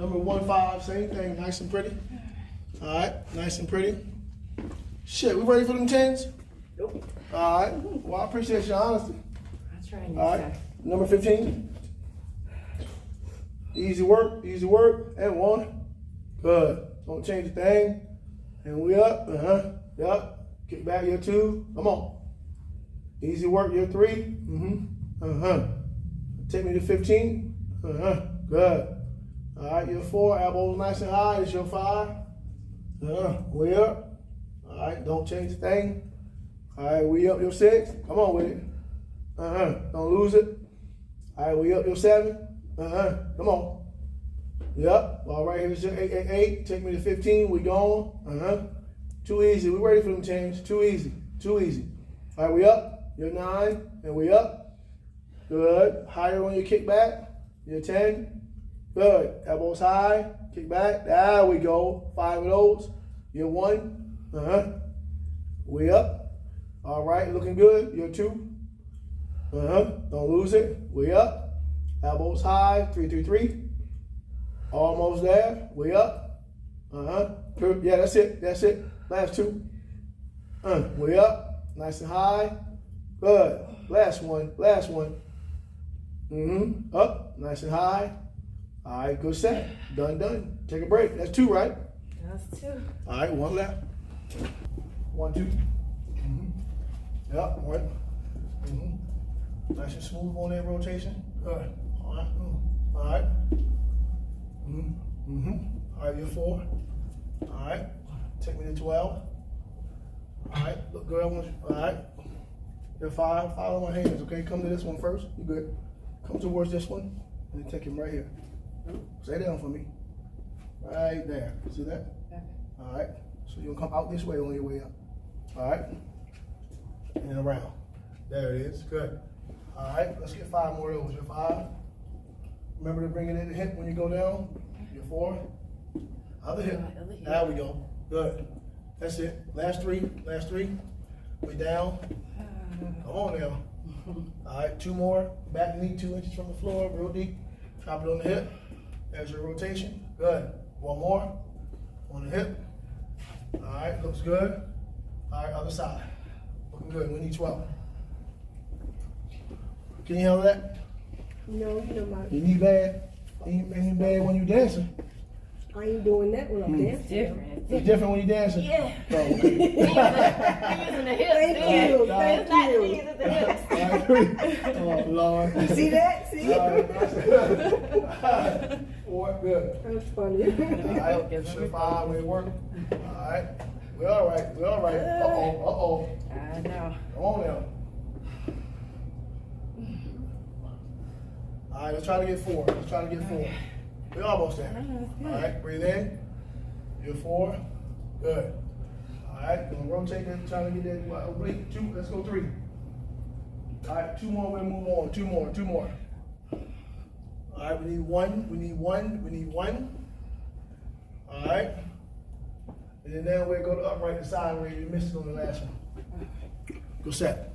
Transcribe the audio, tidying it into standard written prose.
Number 1-5, same thing, nice and pretty. All right, nice and pretty. Shit, we ready for them 10s? Nope. All right, well, I appreciate your honesty. I'll try next All right, time. number 15. Easy work, and 1. Good. Don't change a thing. And we up, yup. Kick back, your 2, come on. Easy work, your 3, Take me to 15, good. All right, your 4, elbows nice and high, it's your 5. We up. All right, don't change a thing. All right, we up your 6, come on with it. Don't lose it. All right, we up your 7, come on. Yep, all right, here's your 8, take me to 15, we going. Too easy, we ready for them change, too easy. All right, we up, you're 9, and we up. Good, higher when you kick back, you're 10. Good, elbows high, kick back, there we go. 5 of those, you're 1, we up. All right, looking good, you're 2. Don't lose it, we up. Elbows high, 3, 3, 3. Almost there, we up. Yeah, that's it. Last 2. We up, nice and high. Good, last one. Up, nice and high. All right, good set, done. Take a break, that's 2, right? That's 2. All right, 1 left. 1, 2. Yep, 1. Nice and smooth on that rotation. Good. All right. All right. All right, you're 4. All right. Take me to 12. All right. Look good. All right. You're 5. Follow my hands, okay? Come to this one first. You good. Come towards this one. And then take him right here. Stay down for me. Right there. See that? Okay. All right. So you'll come out this way on your way up. All right. And around. There it is. Good. All right. Let's get 5 more of those. You're 5. Remember to bring it in the hip when you go down. You're 4. Other hip. There we go. Good. That's it. Last 3. We down. Come on now. All right. 2 more. Back knee 2 inches from the floor. Real deep. Drop it on the hip. There's your rotation. Good. 1 more. On the hip. All right. Looks good. All right. Other side. Looking good. We need 12. Can you handle that? No, you know my. You need bad? Ain't bad when you dancing. I ain't doing that when I'm dancing. Different. It's different when you dancing? Yeah. Oh, okay. We're using the hips. Thank you. It's not the knees, it's the hips. I agree. Oh, Lord. See that? See? Four, good. That's funny. All right, sure, 5, way work. All right. We're all right. Uh-oh. I know. Come on now. All right, let's try to get 4. We're almost there. All right, breathe in. You're 4. Good. All right, gonna rotate that, trying to get that oblique. 2, let's go 3. All right, 2 more, we'll move on. 2 more. All right, we need 1. All right. And then we'll go to upright to side where you missed it on the last one. Go set.